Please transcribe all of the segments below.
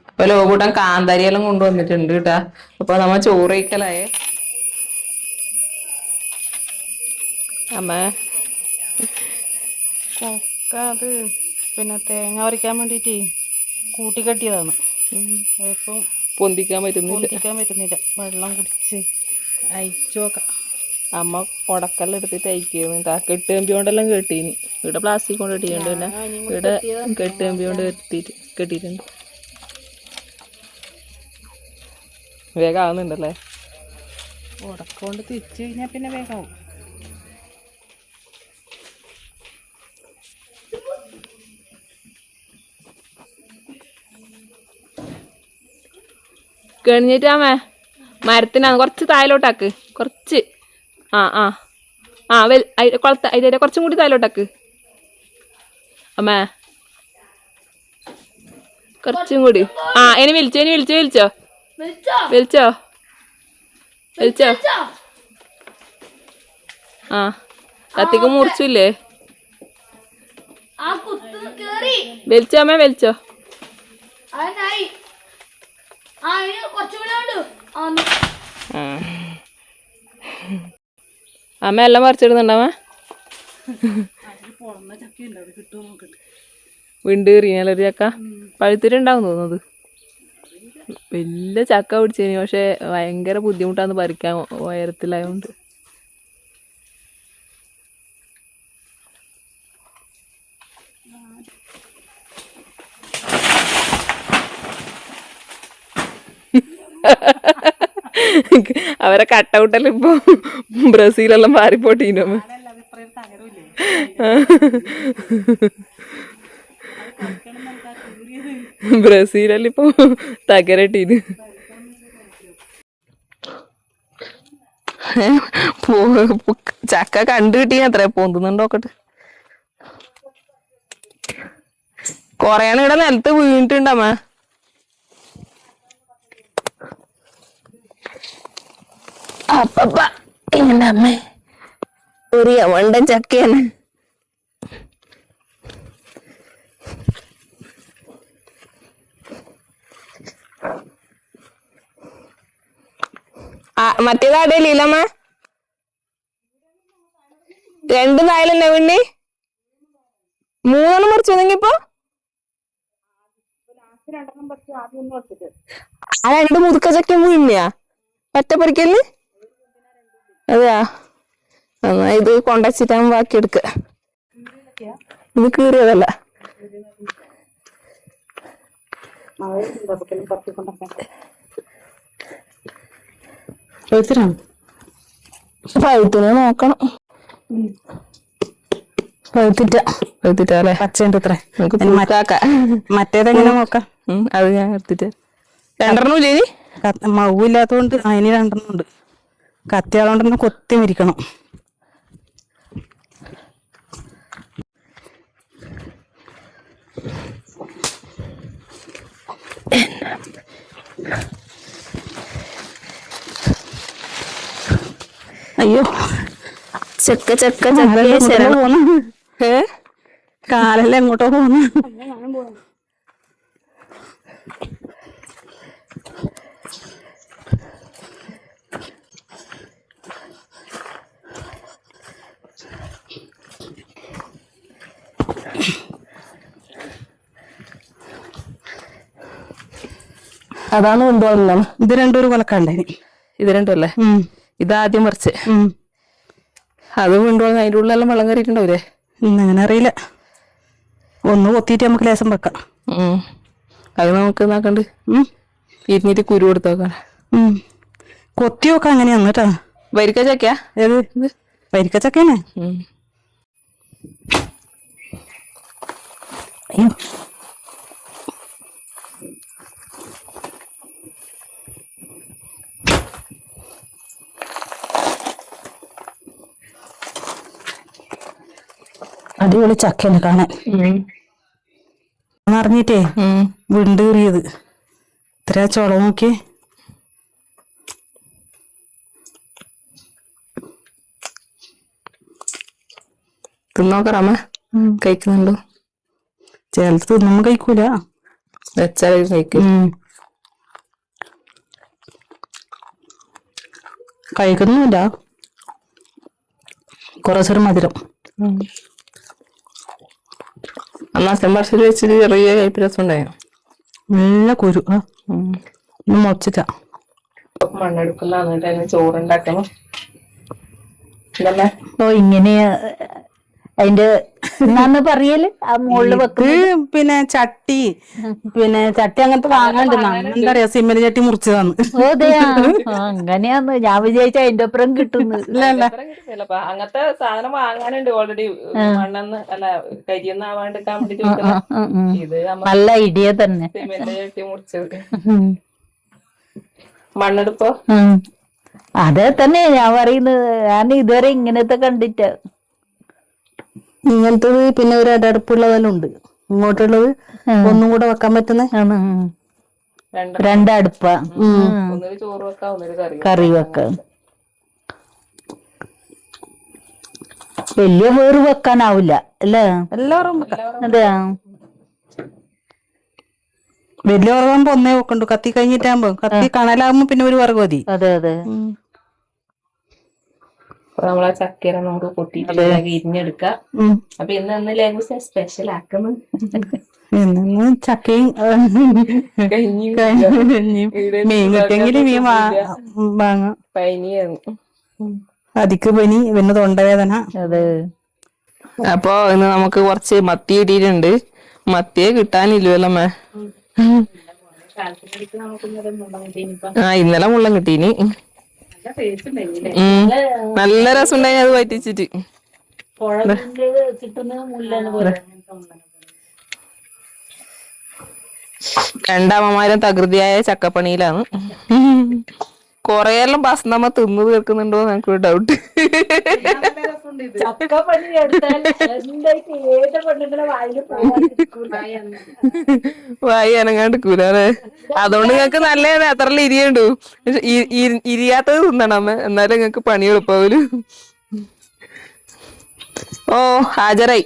അപ്പൊ ലോകൂട്ടൻ കാന്താരിയെല്ലാം കൊണ്ടുവന്നിട്ടുണ്ട് കേട്ടാ. അപ്പൊ നമ്മ ചോറ് കഴിക്കലായേ. അമ്മ കൊക്ക അത് പിന്നെ തേങ്ങ പറിക്കാൻ വേണ്ടിയിട്ട് കൂട്ടിക്കെട്ടിയതാണ്. ഇപ്പം പൊന്തിക്കാൻ പറ്റുന്നില്ല. വെള്ളം കുടിച്ച് അയച്ചു നോക്കാം. അമ്മ ഉടക്കെല്ലാം എടുത്തിട്ട് അയക്കുന്നുണ്ട്. ആ കെട്ടുകമ്പി കൊണ്ടെല്ലാം കെട്ടീന്. ഇവിടെ പ്ലാസ്റ്റിക് കൊണ്ട് കെട്ടിയുണ്ട്. പിന്നെ ഇവിടെ കെട്ടുകമ്പി കൊണ്ട് കെട്ടിയിട്ടുണ്ട്. വേഗം ആവുന്നുണ്ടല്ലേ. ഉടക്ക കൊണ്ട് തിരിച്ചു കഴിഞ്ഞാൽ പിന്നെ വേഗമാവും. കെണിഞ്ഞിട്ടാമേ മരത്തിനാണ് കുറച്ച് താഴോട്ടാക്ക്. കുറച്ച് കൊളത്ത അതിൻ്റെ കുറച്ചും കൂടി താഴോട്ടാക്ക് അമ്മേ. കുറച്ചും കൂടി. ഇനി വിളിച്ചോ കത്തിക്ക് മുറിച്ചില്ലേ? വലിച്ചോ അമ്മേ, വലിച്ചോ. അമ്മ എല്ലാം പറിച്ചിടുന്നുണ്ടാവ. വിണ്ട് കീറിയാലൊരു ചക്ക പഴുത്തിട്ടുണ്ടാവും തോന്നുന്നത്. വലിയ ചക്ക പിടിച്ചതിന്. പക്ഷെ ഭയങ്കര ബുദ്ധിമുട്ടാന്ന് പറിക്കാൻ, ഉയരത്തിലായോണ്ട്. അവരെ കട്ടൗട്ടെല്ലാം ഇപ്പൊ ബ്രസീലെല്ലാം മാറിപ്പോട്ടീനോ. ബ്രസീലെല്ലാം ഇപ്പൊ തകരട്ടീന്. ചക്ക കണ്ടു കിട്ടിയ അത്ര പൊന്തുന്നുണ്ടോക്കട്ടെ. കൊറേയാണ് ഇവിടെ നിലത്ത് വീണിട്ടുണ്ടമ്മ. അപ്പ എന്റെ അമ്മ ഒരു യമണ്ടൻ ചക്കയാണ്. മറ്റേതാടേലമ്മ രണ്ടും തായാലല്ലേ പിന്നെ 3 പറിച്ചെങ്കിപ്പോ ആ 2 മുതുക്ക ചക്ക വീണിയാ ഒറ്റ പറിക്കല്. അതെയാ, എന്നാ ഇത് കൊണ്ടുവച്ചിട്ടാ ബാക്കി എടുക്ക. ഇത് കീറിയതല്ല. പഴുത്തിനെ നോക്കണം. പഴുത്തിട്ടല്ലേ പച്ചയുണ്ട് ഇത്ര. മറ്റേതെങ്ങനെ നോക്കാം. അത് ഞാൻ എടുത്തിട്ട് 2 ഇല്ലേ മൗവില്ലാത്തോണ്ട് അതിന് 2 ഉണ്ട്. കത്തിയാളോണ്ട് കൊത്തി മരിക്കണം. അയ്യോ ചക്ക ചക്ക ചക്ക പോന്നു. കാലെല്ലാം എങ്ങോട്ടോ പോന്നു. അതാണ് കൊണ്ടുപോകുന്ന. ഇത് 2 കൊലക്കണ്ടേന്. ഇത് 2 അല്ലേ? ഇതാദ്യം പറിച്ച്. അത് കൊണ്ടുപോകുന്ന അതിൻ്റെ ഉള്ളിലെല്ലാം വെള്ളം കയറിയിട്ടുണ്ടാവൂലേ? അങ്ങനെ അറിയില്ല. ഒന്ന് കൊത്തിയിട്ട് നമുക്ക് ലേശം വെക്കാം. അത് നമുക്ക് നോക്കണ്ട്. ഇരുന്നിട്ട് കുരു കൊടുത്ത് നോക്കാം. കൊത്തി നോക്കാം. അങ്ങനെയാണ് കേട്ടാ. വരിക്ക ചക്കയാ? ഏത് വരിക്ക ചക്കേനെ? അയ്യോ അടിപൊളി ചക്കയാണ് കാണാൻ. അറിഞ്ഞിട്ടേ വിണ്ട് കീറിയത്. ഇത്ര ചോള നോക്കി തിന്നോക്കറാമ കഴിക്കുന്നുണ്ടോ? ചിലത് തിന്നുമ്പോ കഴിക്കൂല, വെച്ചാൽ കഴിക്കും. കഴിക്കുന്നില്ല, കുറച്ചൊരു മധുരം. അന്ന് അച്ഛൻ പറശ്ശേരി വെച്ചിട്ട് ചെറിയ കഴിപ്പ് രസം ഉണ്ടായോ? നല്ല കുരു മുളച്ചിട്ടാ. മണ്ണെടുക്കുന്ന ചോറുണ്ടാക്കണം. ഓ ഇങ്ങനെ അതിന്റെ എന്നാന്ന് പറയല് ആ മുകളില് വെക്കുന്നത് പിന്നെ ചട്ടി അങ്ങനത്തെ വാങ്ങാണ്ട്, എന്താ പറയാ, സിമെന്റ് ചട്ടി മുറിച്ചതാന്ന്. ഓ അതെയാ, അങ്ങനെയാന്ന് ഞാൻ വിചാരിച്ച അതിന്റെ ഒപ്പരം കിട്ടുന്നു. അങ്ങനത്തെ സാധനം വാങ്ങാനുണ്ട് ഓൾറെഡി. മണ്ണെന്ന് അല്ല കരിയൊന്നും ആവാണ്ടിരിക്കാൻ വേണ്ടിട്ട് ഇത് നല്ല ഐഡിയ തന്നെ. സിമെന്റ് ചട്ടി മുറിച്ചത്. മണ്ണെടുപ്പോ അതെ തന്നെ ഞാൻ പറയുന്നത്. ഞാൻ ഇതുവരെ ഇങ്ങനത്തെ കണ്ടിട്ട്. ഇങ്ങനത്തത് പിന്നെ ഒരു അടടുപ്പുള്ളതെല്ലാം ഉണ്ട്. ഇങ്ങോട്ടുള്ളത് ഒന്നും കൂടെ വെക്കാൻ പറ്റുന്ന രണ്ടടുപ്പ, ചോറ് വെക്കാം, കറി വെക്കാം. വലിയ വേറ് വെക്കാനാവില്ല അല്ലേ? എല്ലാവരും അതെ, വലിയ വിറകാകുമ്പോ ഒന്നേ വെക്കണ്ടു. കത്തി കഴിഞ്ഞിട്ടാകുമ്പോ, കത്തി കണലാകുമ്പോ പിന്നെ ഒരു വിറക് മതി. അതെ അതെ. നമ്മളെ ചക്കര നമുക്ക് പൊട്ടിയിട്ട് ഇരിഞ്ഞെടുക്കാം. അപ്പൊ ഇന്ന് ലേഗൂസ് സ്പെഷ്യൽ ആക്കുന്നു. ചക്കയും മീൻ കിട്ടിയെങ്കിൽ മീൻ വാങ്ങാം. പനിയാണ്, അതിക്ക് പനി പിന്നെ തൊണ്ടവേദന. അതെ. അപ്പൊ ഇന്ന് നമുക്ക് കുറച്ച് മത്തി കിട്ടിയിട്ടുണ്ട്. മത്തിയെ കിട്ടാനില്ലല്ലോ. ഇന്നലെ മുള്ളം കിട്ടീനി. നല്ല രസം ഉണ്ടായി അത് വറ്റിച്ചിട്ട്. രണ്ടമ്മമാരും തകൃതിയായ ചക്കപ്പണിയിലാണ്. കൊറേയെല്ലാം ഭക്ഷണമ്മ തിന്നു തീർക്കുന്നുണ്ടോ എനിക്കൊരു ഡൗട്ട്. വായി അനങ്ങാണ്ടിരിക്കൂലേ? അതുകൊണ്ട് നിങ്ങക്ക് നല്ലതാണ്, അത്രല്ലാം ഇരിയണ്ടു. ഇരിയാത്തത് തിന്നണം, എന്നാലും നിങ്ങക്ക് പണി എളുപ്പാവൂലു. ഓ ഹാജരായി.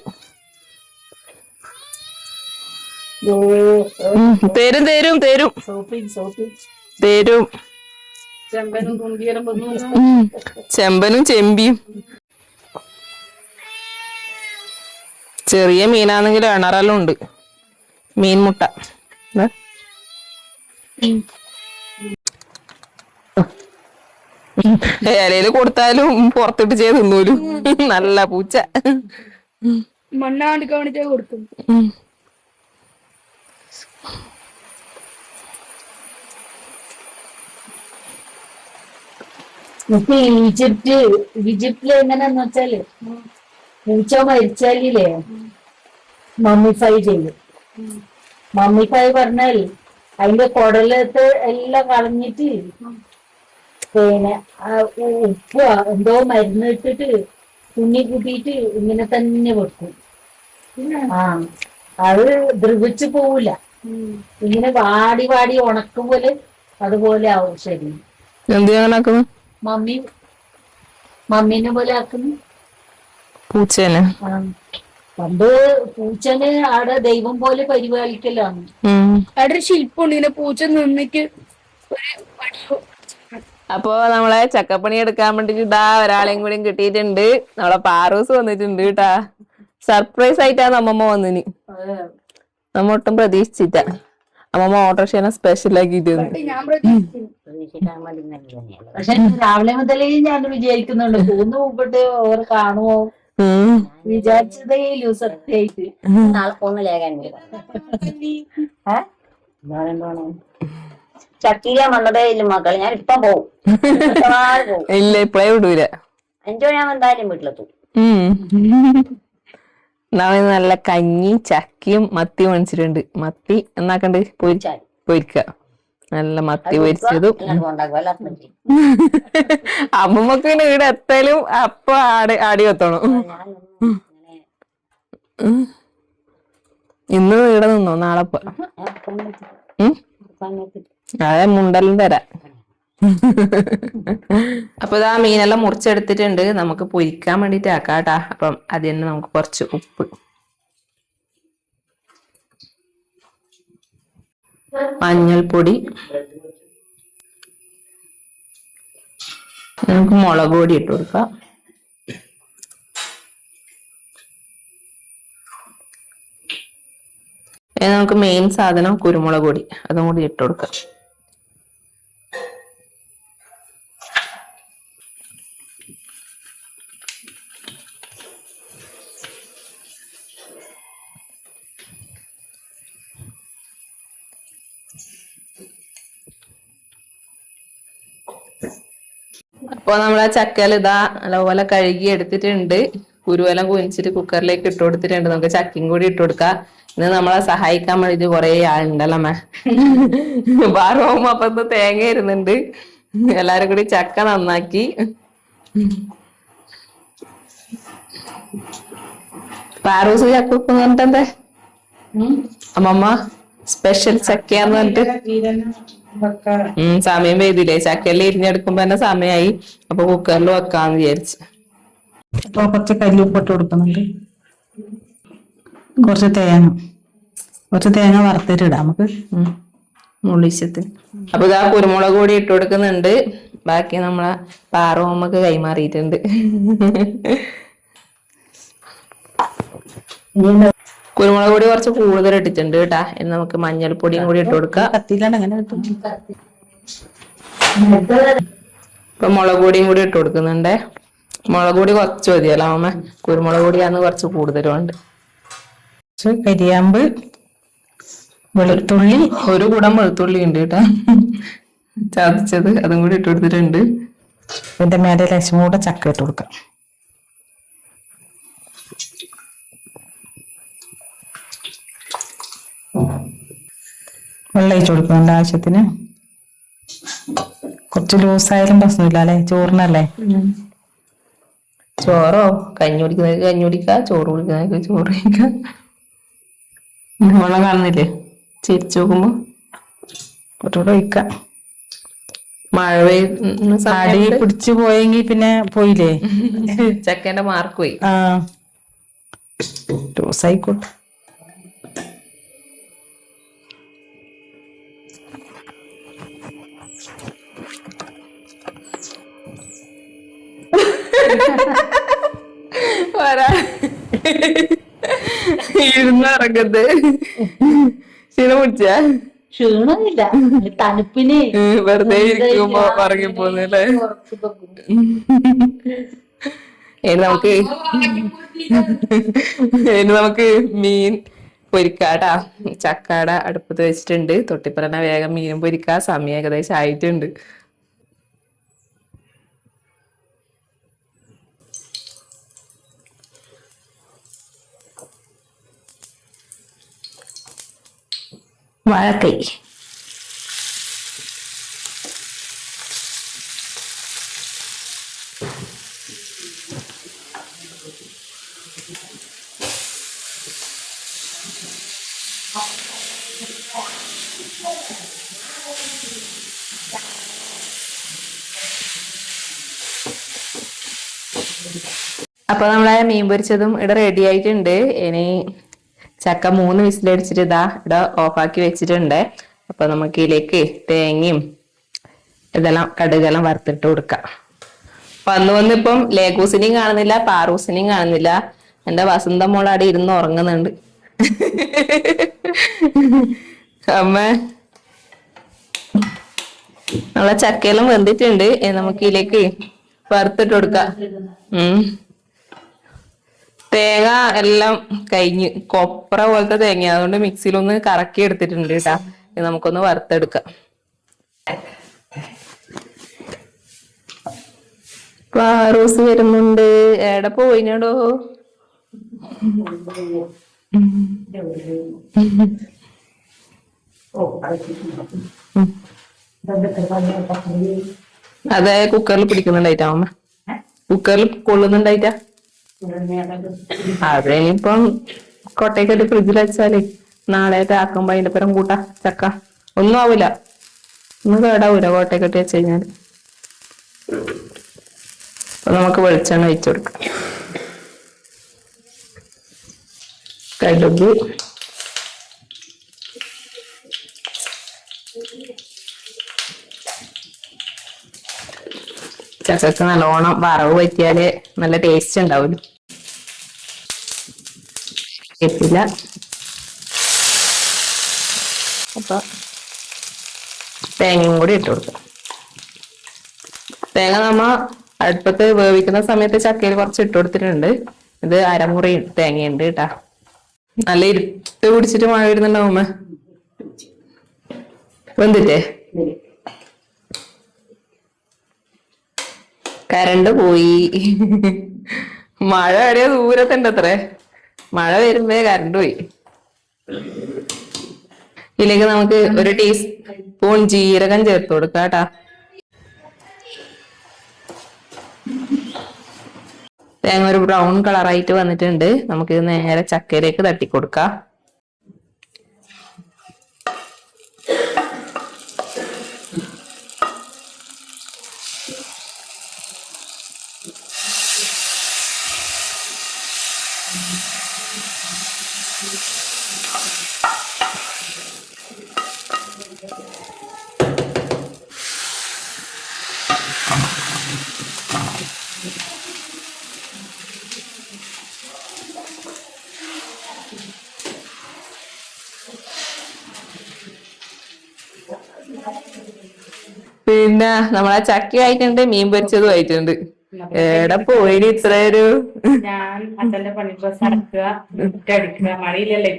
തരും തരും തരും തരും. ചെമ്പനും ചെമ്പിയും. ചെറിയ മീനാണെങ്കിലും എണറെല്ലാം ഉണ്ട്. മീൻ മുട്ട ഇലയില് കൊടുത്താലും പുറത്തിട്ട് ചെയ്ത് തിന്നൂലും. നല്ല പൂച്ച. മണ്ണാണ്ടിക്കാൻ വേണ്ടിട്ട് കൊടുക്കും. ഈജിപ്തില് എങ്ങനെയാന്ന് വെച്ചാല് പൂച്ച മരിച്ചാലില്ലേ മമ്മിഫൈ ചെയ്യും. മമ്മിഫൈ പറഞ്ഞാൽ അതിന്റെ കുടലത്ത് എല്ലാം കളഞ്ഞിട്ട് പിന്നെ ഉപ്പ് എന്തോ മരുന്ന് ഇട്ടിട്ട് തുണി കൂട്ടിയിട്ട് ഇങ്ങനെ തന്നെ വെക്കും. അത് ദ്രവിച്ചു പോവില്ല. ഇങ്ങനെ വാടി വാടി ഉണക്കും പോലെ അതുപോലെ ആവും. ശരി, മമ്മീനെ പോലെ ആക്കുന്നു പൂച്ചേനെ. പണ്ട് പൂച്ചനെ ആടെ ദൈവം പോലെ പരിപാലിക്കലാണ്. അവിടെ ശില്പമുണ്ട് ഇങ്ങനെ പൂച്ച നിന്നിട്ട്. അപ്പൊ നമ്മളെ ചക്കപ്പണി എടുക്കാൻ വേണ്ടിട്ട് ഇതാ ഒരാളെയും കൂടി കിട്ടിയിട്ടുണ്ട്. നമ്മളെ പാറൂസ് വന്നിട്ടുണ്ട് കേട്ടാ. സർപ്രൈസ് ആയിട്ടാണ് അമ്മമ്മ വന്നിന്. നമ്മ ഒട്ടും പ്രതീക്ഷിച്ചിട്ട. അമ്മമ്മ ഓട്ടോറിക്ഷനെ സ്പെഷ്യൽ ആക്കിട്ട്. പക്ഷെ രാവിലെ മുതലേ ഞാൻ വിചാരിക്കുന്നുണ്ട് മൂന്ന് മുമ്പിട്ട് ഓർ കാണുമോ വിചാരിച്ചതേ സത്യായിട്ട്. നാളെ പോകുന്നില്ല ചക്കീരാൻ വന്നതേ ഇല്ല മക്കളെ. ഞാൻ ഇപ്പം പോവും. ഇല്ല ഇപ്പഴേ വിടൂല. 5 മണിയാകുമ്പോ എന്തായാലും വീട്ടിലെത്തും. നല്ല കഞ്ഞിയും ചക്കയും മത്തി മേടിച്ചിട്ടുണ്ട്. മത്തി എന്നാക്കണ്ട് പൊരിക്ക. നല്ല മത്തി പൊരിച്ചതും. അമ്മമ്മക്ക് പിന്നെ ഇവിടെ എത്താലും അപ്പൊ ആടി വെത്തണം. ഇന്ന് ഇവിടെ നിന്നോ? നാളെ അതെ മുണ്ടെല്ലാം തരാം. അപ്പൊ ഇതാ മീനെല്ലാം മുറിച്ചെടുത്തിട്ടുണ്ട്. നമുക്ക് പൊരിക്കാൻ വേണ്ടിട്ട് ആക്കാട്ടാ. അപ്പം അതിന് നമുക്ക് കുറച്ച് ഉപ്പ്, മഞ്ഞൾപ്പൊടി, നമുക്ക് മുളക് പൊടി ഇട്ട് കൊടുക്കാം. നമുക്ക് മെയിൻ സാധനം കുരുമുളക് പൊടി, അതും കൂടി ഇട്ട് കൊടുക്കാം. അപ്പൊ നമ്മളെ ചക്കൽ ഇതാ നല്ലപോലെ കഴുകി എടുത്തിട്ടുണ്ട്. കുരുവെല്ലാം കുനിച്ചിട്ട് കുക്കറിലേക്ക് ഇട്ട് കൊടുത്തിട്ടുണ്ട്. നമുക്ക് ചക്കയും കൂടി ഇട്ട് കൊടുക്കാം. ഇന്ന് നമ്മളെ സഹായിക്കാൻ വേണ്ടിട്ട് കുറെ ആളുണ്ടല്ലോ അമ്മ. ബാറും അപ്പൊ തേങ്ങ ഇരുന്നുണ്ട്. എല്ലാരും കൂടി ചക്ക നന്നാക്കി. പാറൂസ് ചക്ക ഉപ്പ് പറഞ്ഞിട്ടെന്തേ അമ്മമ്മ സ്പെഷ്യൽ ചക്കയാന്ന് പറഞ്ഞിട്ട് സമയം പെയ്തില്ലേ, ചക്കയെല്ലാം ഇരിഞ്ഞെടുക്കുമ്പോ തന്നെ സമയമായി. അപ്പൊ കുക്കറിൽ വെക്കാന്ന് വിചാരിച്ചു. അപ്പൊ കുറച്ച് കല്ലുപ്പിട്ട് കൊടുക്കുന്നുണ്ട്. കുറച്ച് തേങ്ങ വറുത്തിട്ടിടാം നമുക്ക് മുള്ളിച്ചത്തിന്. അപ്പൊ ഇതാ കുരുമുളക് കൂടി ഇട്ട് കൊടുക്കുന്നുണ്ട്. ബാക്കി നമ്മളെ പാറോമ്മക്ക് കൈമാറിയിട്ടുണ്ട്. കുരുമുളക് പൊടി കുറച്ച് കൂടുതൽ ഇട്ടിട്ടുണ്ട് കേട്ടാ. ഇനി നമുക്ക് മഞ്ഞൾപ്പൊടിയും കൂടി ഇട്ട് കൊടുക്കാം. കത്തിയില്ലാണ്ട് അങ്ങനെ കിട്ടും. ഇപ്പൊ മുളക് പൊടിയും കൂടി ഇട്ട് കൊടുക്കുന്നുണ്ടേ. മുളക് പൊടി കുറച്ച് മതിയല്ലോ അമ്മ, കുരുമുളക് പൊടിയാന്ന് കുറച്ച് കൂടുതലുണ്ട്. കരിയാമ്പ്, വെളുത്തുള്ളി, ഒരു കുടം വെളുത്തുള്ളി ഉണ്ട് കേട്ടാ ചതച്ചത്, അതും കൂടി ഇട്ട് കൊടുത്തിട്ടുണ്ട്. ഇതിന്റെ മേലെ ലേശം കൂടെ ചക്ക ഇട്ട് കൊടുക്കാം. വെള്ളം ഒഴിച്ചു കൊടുക്കുന്നുണ്ട് ആവശ്യത്തിന്. കുറച്ച് ലൂസായാലും പ്രശ്നമില്ല അല്ലെ, ചോറിനല്ലേ. ചോറോ കഞ്ഞി കുടിക്കുന്നവർക്ക് കഞ്ഞി കുടിക്കാം, ചോറ് കുടിക്കുന്നവർക്ക് ചോറ് കഴിക്കാം. വെള്ളം കാണുന്നില്ലേ ചിരിച്ചു നോക്കുമ്പോ. കുറച്ചുകൂടെ ഒഴിക്കാം. മഴ പെയ്യുന്ന അടി പിടിച്ചു പോയെങ്കിൽ പിന്നെ പോയില്ലേ, ചക്കന്റെ മാർക്ക് പോയി. ആ ലൂസായിക്കോട്ടെ. ഇരുന്നിറങ്ങത് ക്ഷീണം പിടിച്ച ക്ഷീണമില്ല, തണുപ്പിന് വെറുതെ ഇരിക്കുമ്പോ ഉറങ്ങിപ്പോന്നല്ലേ. ഇനി നമുക്ക് മീൻ പൊരിക്കാടാ. ചക്കാട അടുപ്പത്ത് വെച്ചിട്ടുണ്ട്. തൊട്ടിപ്പറഞ്ഞ വേഗം മീനും പൊരിക്കാ. സമയം ഏകദേശം ആയിട്ടുണ്ട്. വാഴക്കൈ അപ്പൊ നമ്മളെ മീൻ പൊരിച്ചതും ഇവിടെ റെഡി ആയിട്ടുണ്ട്. ഇനി ചക്ക 3 വിസിലടിച്ചിട്ട് ഇതാ ഇവിടെ ഓഫാക്കി വെച്ചിട്ടുണ്ട്. അപ്പൊ നമുക്ക് ഇതിലേക്ക് തേങ്ങയും ഇതെല്ലാം കടുകെല്ലാം വറുത്തിട്ട് കൊടുക്കാം. വന്നിപ്പം ലേഖൂസിനെയും കാണുന്നില്ല, പാറൂസിനെയും കാണുന്നില്ല. എന്റെ വസന്ത മോൾ അവിടെ ഇരുന്ന് ഉറങ്ങുന്നുണ്ട്. അമ്മ നമ്മളെ ചക്കയെല്ലാം വെന്തിട്ടുണ്ട്. നമുക്ക് ഇതിലേക്ക് വറുത്തിട്ട് കൊടുക്കാം. തേങ്ങ എല്ലാം കഴിഞ്ഞ് കൊപ്ര പോലത്തെ തേങ്ങ, അതുകൊണ്ട് മിക്സിയിലൊന്ന് കറക്കി എടുത്തിട്ടുണ്ട് കേട്ടാ. നമുക്കൊന്ന് വറുത്തെടുക്കാം. പാറൂസ് വരുന്നുണ്ട്. എവിടെ പോയിനടോ? അതെ കുക്കറിൽ പിടിക്കുന്നുണ്ടായിട്ടാ അമ്മ, കുക്കറിൽ കൊള്ളുന്നുണ്ടായിട്ടാ. അതിനിപ്പം കൊട്ടയ്ക്കട്ട് ഫ്രിഡ്ജിൽ വെച്ചാല് നാളെ ആക്കുമ്പോ അതിന്റെ പരം കൂട്ടാ. ചക്ക ഒന്നും ആവൂല. ഒന്ന് കേടാവൂല കോട്ടയൊക്കെ ഇട്ട് വെച്ച് കഴിഞ്ഞാൽ. അപ്പൊ നമുക്ക് വെളിച്ചെണ്ണ ഒഴിച്ചു കൊടുക്കാം. കടുക്, ചക്കക്ക് നല്ലോണം വറവ് പറ്റിയാല് നല്ല ടേസ്റ്റ് ഉണ്ടാവും. എത്തില്ല. അപ്പൊ തേങ്ങയും കൂടി ഇട്ട് കൊടുക്കാം. തേങ്ങ നമ്മ അടുപ്പത്ത് വേവിക്കുന്ന സമയത്ത് ചക്കയിൽ കുറച്ച് ഇട്ട് കൊടുത്തിട്ടുണ്ട്. ഇത് അരമുറി തേങ്ങയുണ്ട് കേട്ടാ. നല്ല ഇരുട്ട് പിടിച്ചിട്ട് മഴ വരുന്നുണ്ടാവുമ്പോ വെന്തിട്ടേ കരണ്ട് പോയി. മഴ എവിടെയോ ദൂരത്തുണ്ട് അത്രേ. മഴ വരുമ്പേ കരണ്ട് പോയി. ഇതിലേക്ക് നമുക്ക് ഒരു ടീസ്പൂൺ ജീരകം ചേർത്ത് കൊടുക്കാം കേട്ടാ. തേങ്ങ ഒരു ബ്രൗൺ കളറായിട്ട് വന്നിട്ടുണ്ട്. നമുക്ക് നേരെ ചക്കയിലേക്ക് തട്ടിക്കൊടുക്കാം. പിന്നെ നമ്മളെ ചക്ക ആയിട്ടുണ്ട്, മീൻ പൊരിച്ചതും ആയിട്ടുണ്ട്. എവിടെ പോയി ഇത്ര ഒരു ഞാൻ അച്ഛന്റെ പണി ഡ്രസ് അടക്കുക, അടിക്കുക, മഴയില്ലല്ലേ.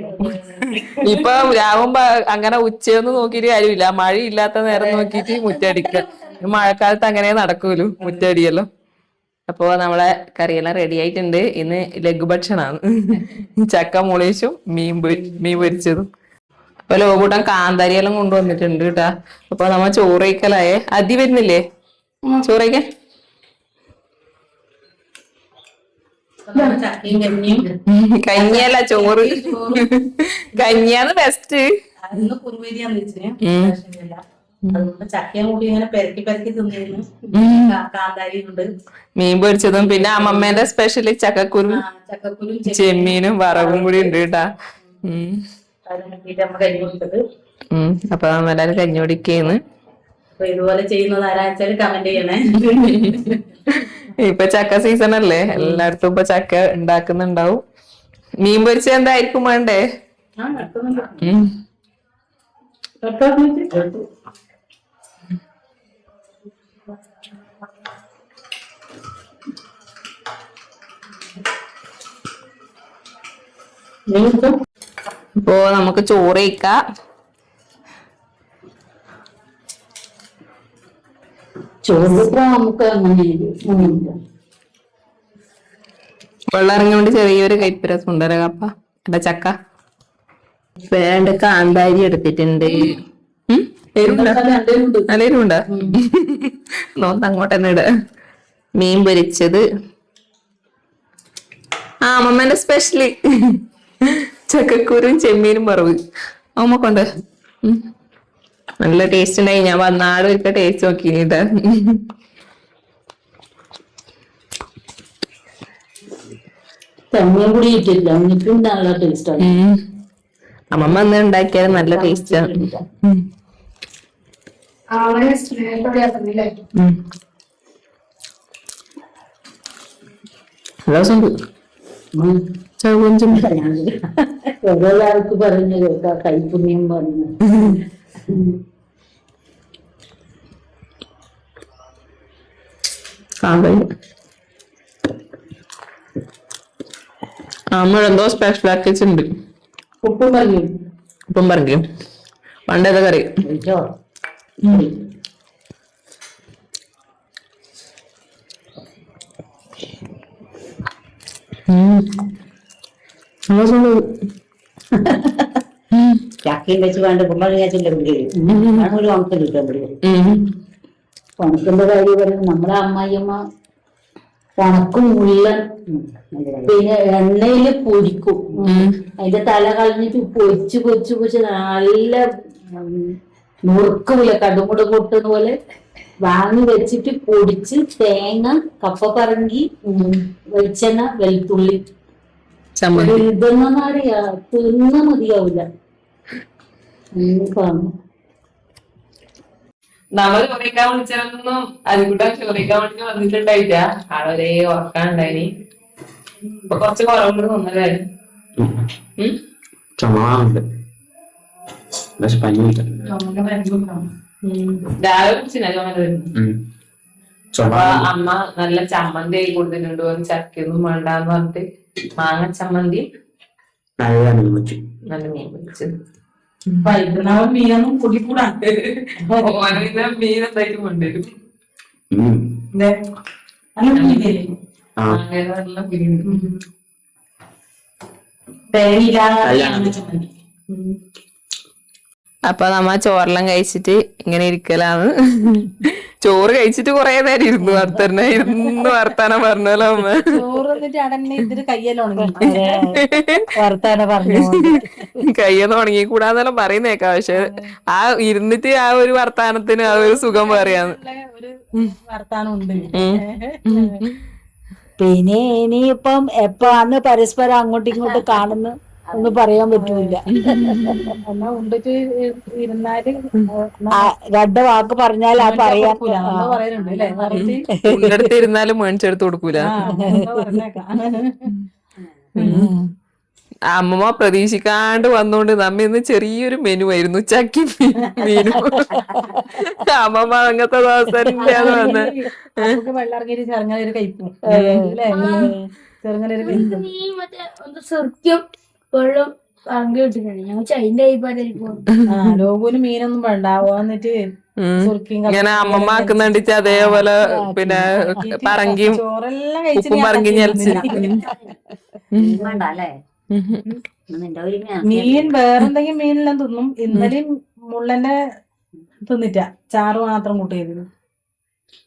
ഇപ്പൊ രാവുമ്പോ അങ്ങനെ ഉച്ചയൊന്നും നോക്കിയിട്ട് കാര്യമില്ല. മഴയില്ലാത്ത നേരം നോക്കിയിട്ട് മുറ്റടിക്കുക. മഴക്കാലത്ത് അങ്ങനെ നടക്കൂലു മുറ്റടിയല്ലോ. അപ്പൊ നമ്മളെ കറിയെല്ലാം റെഡി ആയിട്ടുണ്ട്. ഇന്ന് ലഘുഭക്ഷണാണ്. ചക്ക മുളീച്ചും മീൻ പൊരിച്ചതും. അപ്പൊ ലോകൂട്ടം കാന്താരിയെല്ലാം കൊണ്ടുവന്നിട്ടുണ്ട് കേട്ടാ. അപ്പൊ നമ്മ ചോറയിക്കലായേ. അതി വരുന്നില്ലേ ചോറയിക്കാൻ? കഞ്ഞിയല്ല ചോറ്. കഞ്ഞിയാന്ന് ബെസ്റ്റ്. ചക്കയും കൂടി ഇങ്ങനെ പെരക്കി പെരക്കി തിന്നിരുന്നു. കാന്താരിയുണ്ട്, മീൻ പൊരിച്ചതും പിന്നെ അമ്മമ്മേന്റെ സ്പെഷ്യല് ചക്കക്കുരും ചെമ്മീനും വറവും കൂടി ഉണ്ട് കേട്ടാ. കഞ്ഞി കൊടുത്തത്. അപ്പൊ നമ്മളെല്ലാരും കഞ്ഞി കുടിക്കുന്നു. ഇതുപോലെ ചെയ്യുന്നത് ആരാച്ചാല് കമന്റ് ചെയ്യണേ. ഇപ്പൊ ചക്ക സീസൺ അല്ലേ, എല്ലായിടത്തും ഇപ്പൊ ചക്ക ഉണ്ടാക്കുന്നുണ്ടാവും. മീൻ പൊരിച്ച എന്തായിരിക്കും വേണ്ടേ? അപ്പോ നമുക്ക് ചോറ് കഴിക്കാം. വെള്ളം ഇറങ്ങിയോണ്ട് ചെറിയൊരു കൈപ്പരസം ഉണ്ടല്ലോ കപ്പ. എന്റെ ചക്ക വേണ്ട കാന്താരി എടുത്തിട്ടുണ്ട്. നല്ലരുണ്ടാ നോന്ന് അങ്ങോട്ട് തന്നെ ഇട. മീൻ പൊരിച്ചത് അമ്മമ്മേന്റെ സ്പെഷ്യല് ചക്കക്കൂരും ചെമ്മീനും വറവ്. അമ്മ കൊണ്ട് നല്ല ടേസ്റ്റ് ഉണ്ടായി. ഞാൻ വന്നാട് ഒക്കെ ടേസ്റ്റ് നോക്കിട്ടാ. തെങ്ങും കൂടി ഇട്ടില്ല, എന്നിട്ടും നല്ല ടേസ്റ്റാണ്. അമ്മമ്മ അന്ന് ഉണ്ടാക്കിയാലും നല്ല ടേസ്റ്റാണ്. ഒരാൾക്ക് പറഞ്ഞു കേൾക്കാം, കൈപ്പുണ്യം പറഞ്ഞു. നമ്മളെന്തോ സ്പെഷ്യൽ ആക്കിയിട്ടുണ്ട്. ഉപ്പും പറഞ്ഞു ഉപ്പം പറഞ്ഞു പണ്ടേത് കറി. ചക്കയും വെച്ച് വേണ്ട കുമ്പളങ്ങിയാച്ചില്ല ഒരു ഉണക്കം കിട്ടാൻ പറ്റും. ഉണക്കിന്റെ കാര്യം പറയുന്നത് നമ്മളെ അമ്മായിയമ്മ ഉണക്കും മുള്ളൻ, പിന്നെ എണ്ണയില് പൊരിക്കും. അതിന്റെ തല കളഞ്ഞിട്ട് പൊരിച്ച് പൊരിച്ച് പൊരിച്ച് നല്ല നുറുക്കൂല കടുമുട് പൊട്ടുന്ന പോലെ വാങ്ങി വെച്ചിട്ട് പൊടിച്ച് തേങ്ങ കപ്പ പറങ്കി വെളിച്ചെണ്ണ വെളുത്തുള്ളി ചമ്മന്തി ഇതൊന്നും അറിയാ തിന്ന മതിയാവില്ല. നമ്മൾ ചോറിക്കാൻ വിളിച്ചാലൊന്നും അതികൂട്ടാൻ ചോറിക്കാൻ വേണ്ടി വന്നിട്ടുണ്ടായില്ല. ആളൊരേ ഉറക്കാനുണ്ടായിനി. ഇപ്പൊ കുറച്ച് കുറവുണ്ട് തോന്നല്ലേ? ചുമണ്ട് പക്ഷെ പനിയില്ല. രാവിലെ കുടിച്ചില്ല ചുമ. അപ്പൊ അമ്മ നല്ല ചമ്മന്തി ആയി കൊടുത്തിട്ടുണ്ട്. ചക്കയൊന്നും വേണ്ടാന്ന് പറഞ്ഞിട്ട് മാങ്ങ ചമ്മന്തി നല്ല മീൻ വെച്ചു. നല്ല മീൻ പൊരിച്ചത്. മീനൊന്നും കൂടിക്കൂടാ. മീൻ എന്തായാലും കൊണ്ടുവരും. ആ നല്ല മീൻ. അപ്പൊ നമ്മ ചോറെല്ലാം കഴിച്ചിട്ട് ഇങ്ങനെ ഇരിക്കലാന്ന്. ചോറ് കഴിച്ചിട്ട് കൊറേ നേരം ഇരുന്നു വർത്താനം പറഞ്ഞല്ലോ അമ്മ. ചോറ് വന്നിട്ട് അടന്നെ ഇതിന് കയ്യെല്ലാം ഉണങ്ങി വർത്താനം പറഞ്ഞു. കയ്യൊന്നും ഉണങ്ങി കൂടാന്നെല്ലാം പറയുന്നേക്കാം. പക്ഷെ ആ ഇരുന്നിട്ട് ആ ഒരു വർത്താനത്തിന് ആ ഒരു സുഖം പറയാന്ന്. ഒരു വർത്താനം ഉണ്ട്. പിന്നെ ഇനിയിപ്പം എപ്പാന്ന് പരസ്പരം അങ്ങോട്ടും ഇങ്ങോട്ടും കാണുന്നു ഒന്നും പറയാൻ പറ്റൂല. എന്നാ ഉണ്ടിട്ട് ഇരുന്നാല് രണ്ട് വാക്ക് പറഞ്ഞാൽ ആ പറയാൻ പറയുന്നുണ്ട് അല്ലേ? അടുത്ത് ഇരുന്നാലും മേടിച്ചെടുത്ത് കൊടുക്കൂല. പറഞ്ഞേക്കാം. അമ്മമ്മ പ്രതീക്ഷിക്കാണ്ട് വന്നോണ്ട് നമ്മ ഇന്ന് ചെറിയൊരു മെനു ആയിരുന്നു. ചക്കി മീനും. അമ്മമ്മ അങ്ങനത്തെ ദിവസം വന്ന് വെള്ളറങ്ങിയിട്ട് ചെറുങ്ങനൊരു കഴിപ്പും അല്ലേ? ചെറുങ്ങനൊരു കഴിപ്പും സത്യം വെള്ളം കിട്ടുന്നുണ്ട്. ഞങ്ങൾ അതിന്റെ അഭിപ്രായം ലോകൂന് മീനൊന്നും വേണ്ട. വന്നിട്ട് ഇങ്ങനെ അമ്മമ്മ ആക്കുന്നുണ്ടിച്ച് അതേപോലെ പിന്നെ പറങ്കിയും ചോറെല്ലാം ഉപ്പും പറങ്കി ഞലിച്ച്. മീൻ വേറെന്തെങ്കിലും മീനെല്ലാം തിന്നും. ഇന്നലെയും മുള്ളന്റെ തിന്നിട്ട ചാറ് മാത്രം കൂട്ടിയിരുന്നു.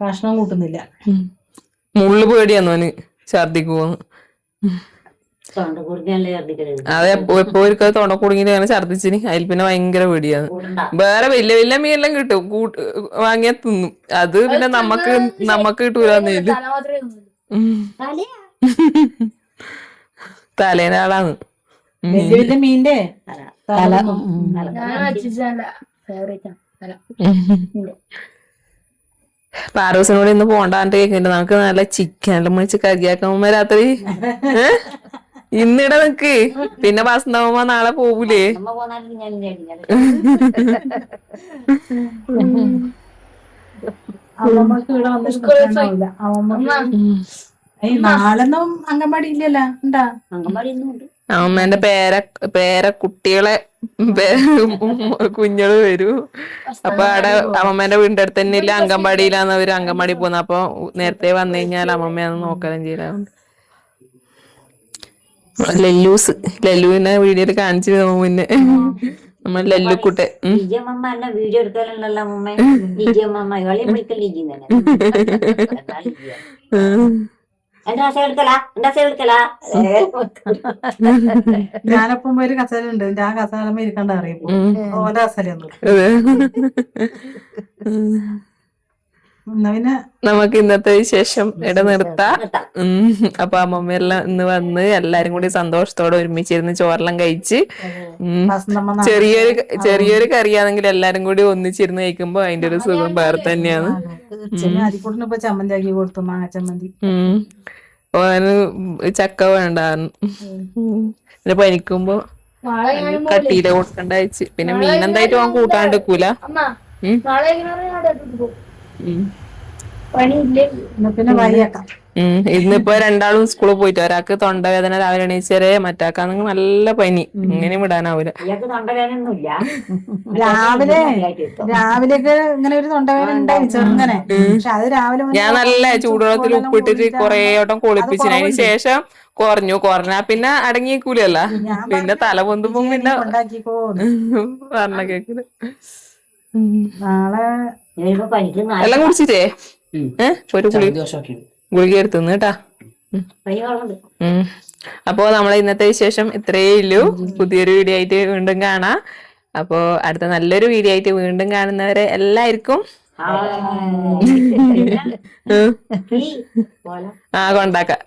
കഷ്ണം കൂട്ടുന്നില്ല. മുള്ളു പേടിയാന്ന് അവന് ഛർദിക്ക് പോന്ന്. അതെ എപ്പോ ഒരിക്കൽ തൊണ്ട കുടുങ്ങിട്ട് അങ്ങനെ ഛർദിച്ചിന്. അതിൽ പിന്നെ ഭയങ്കര പേടിയാണ്. വേറെ വലിയ വലിയ മീനെല്ലാം കിട്ടും വാങ്ങിയാ തിന്നും. അത് പിന്നെ നമ്മക്ക് കിട്ടൂലെന്ന്. തലേനാളാണ് വലിയ വലിയ മീന്റെ തല. പാറൂസിനോട് ഇന്ന് പോണ്ടാണ്ട് കേൾക്കുന്നുണ്ട്. നമുക്ക് നല്ല ചിക്കൻ എല്ലാം മേടിച്ച് കറിയാക്കുമ്പോ രാത്രി. ഇന്നിടെ നിക്ക്. പിന്നെ വസന്തമ്മ നാളെ പോകൂലേ? അമ്മമ്മക്ക് ഇവിടെ വന്നിട്ട് നാളെന്നും അംഗൻവാടി ഇല്ലല്ലോ. ഉണ്ടാ? അമ്മേന്റെ പേര കുട്ടികളെ കുഞ്ഞള് വരൂ. അപ്പൊ അവിടെ അമ്മമ്മേന്റെ വീടിന്റെ അടുത്ത് തന്നെ ഇല്ല, അംഗൻവാടിയിലാന്ന് അവര് അംഗൻവാടി പോകുന്നത്. അപ്പൊ നേരത്തെ വന്നു കഴിഞ്ഞാൽ അമ്മമ്മയാന്ന് നോക്കാനും ചെയ്യാറുണ്ട്. ലല്ലുവിനെ വീഡിയോയിൽ കാണിച്ചു മുന്നേ നമ്മൾ ലല്ലുക്കുട്ടെ വീഡിയോ എടുക്കാനുണ്ടല്ലോ അമ്മ. ഇവളെ വിളിക്കലിരിക്കുന്നേ ഞാനപ്പം ഒരു കസേലുണ്ട്. ആ കസേലമ്മ ഇരിക്കണ്ട അറിയുമ്പോ ഓരോ കസലൊന്നും. പിന്നെ നമുക്ക് ഇന്നത്തെ വിശേഷം ഇവിടെ നിർത്താം. അപ്പൊ അമ്മമ്മയെല്ലാം ഇന്ന് വന്ന് എല്ലാരും കൂടി സന്തോഷത്തോടെ ഒരുമിച്ചിരുന്ന് ചോറെല്ലാം കഴിച്ച് ചെറിയൊരു കറിയാണെങ്കിൽ എല്ലാരും കൂടി ഒന്നിച്ചിരുന്ന് കഴിക്കുമ്പോ അതിന്റെ ഒരു സുഖം വേറെ തന്നെയാണ്. അരിക്കൂട്ടിന് ഇപ്പൊ ചമ്മന്തി ആക്കി കൊടുത്തു. മാങ്ങ ചമ്മന്തി. ഓന് ചക്ക വേണ്ടായിരുന്നു. പിന്നെ പനിക്കുമ്പോ കട്ടിയില കൊടുക്കണ്ട വെച്ച്. പിന്നെ മീൻ എന്തായിട്ട് ഓൻ കൂട്ടാണ്ട് വെക്കൂല. പിന്നെ വഴിയാക്കാം. ഇന്നിപ്പോ രണ്ടാളും സ്കൂളിൽ പോയിട്ട് ഒരാൾക്ക് തൊണ്ടവേദന രാവിലെ എണീച്ചേരെ, മറ്റാക്കാണെങ്കിൽ നല്ല പനി. ഇങ്ങനെ വിടാനാവൂല. രാവിലെയൊക്കെ ഇങ്ങനെ ഒരു തൊണ്ടവേദന ഉണ്ടായി ചെറുങ്ങനെ. പക്ഷെ അത് രാവിലെ ഞാൻ നല്ല ചൂടുവെള്ളത്തിൽ ഉപ്പിട്ടിട്ട് കൊറേ വട്ടം കുളിപ്പിച്ചു. അതിന് ശേഷം കുറഞ്ഞാ പിന്നെ അടങ്ങിക്കൂലല്ല. പിന്നെ തല പൊന്തുമ്പോ പിന്നെ പറഞ്ഞ കേക്കില്ല. നാളെ എല്ലാം കുടിച്ചിട്ടേ ഒരു ഗുളിക എടുത്തുന്ന് കേട്ടാ. അപ്പോ നമ്മളെ ഇന്നത്തെ വിശേഷം ഇത്രയേ ഉള്ളൂ. പുതിയൊരു വീഡിയോ ആയിട്ട് വീണ്ടും കാണാം. അപ്പോ അടുത്ത നല്ലൊരു വീഡിയോ ആയിട്ട് വീണ്ടും കാണുന്നവരെ എല്ലാവർക്കും ഹായ്. ഉം. പോലെ കൊണ്ടാക്കാം.